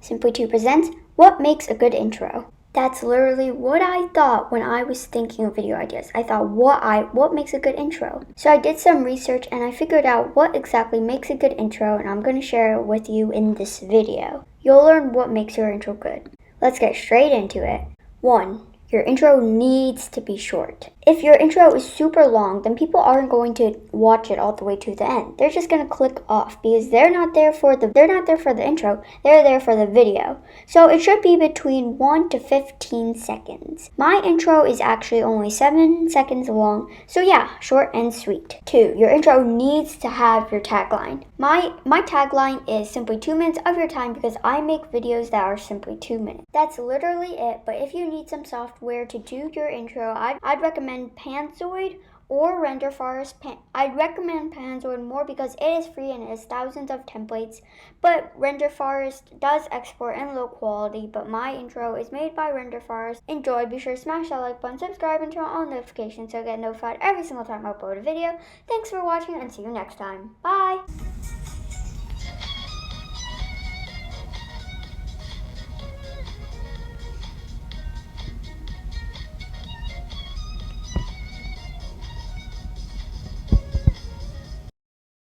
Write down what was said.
Simply 2 presents What Makes a Good Intro. That's literally what I thought when I was thinking of video ideas. I thought what makes a good intro. So I did some research and I figured out what exactly makes a good intro, and I'm going to share it with you in this video. You'll learn what makes your intro good. Let's get straight into it. 1. Your intro needs to be short. If your intro is super long, then people aren't going to watch it all the way to the end. They're just going to click off because they're not there for the intro. They're there for the video. So it should be between 1 to 15 seconds. My intro is actually only 7 seconds long. So yeah, short and sweet. 2. Your intro needs to have your tagline. My tagline is simply 2 minutes of your time because I make videos that are simply 2 minutes. That's literally it, but if you need some software to do your intro, I'd recommend Panzoid or RenderForest. I'd recommend Panzoid more because it is free and it has thousands of templates, but RenderForest does export in low quality, but my intro is made by RenderForest. Enjoy, be sure to smash that like button, subscribe, and turn on notifications so you get notified every single time I upload a video. Thanks for watching and see you next time. Bye!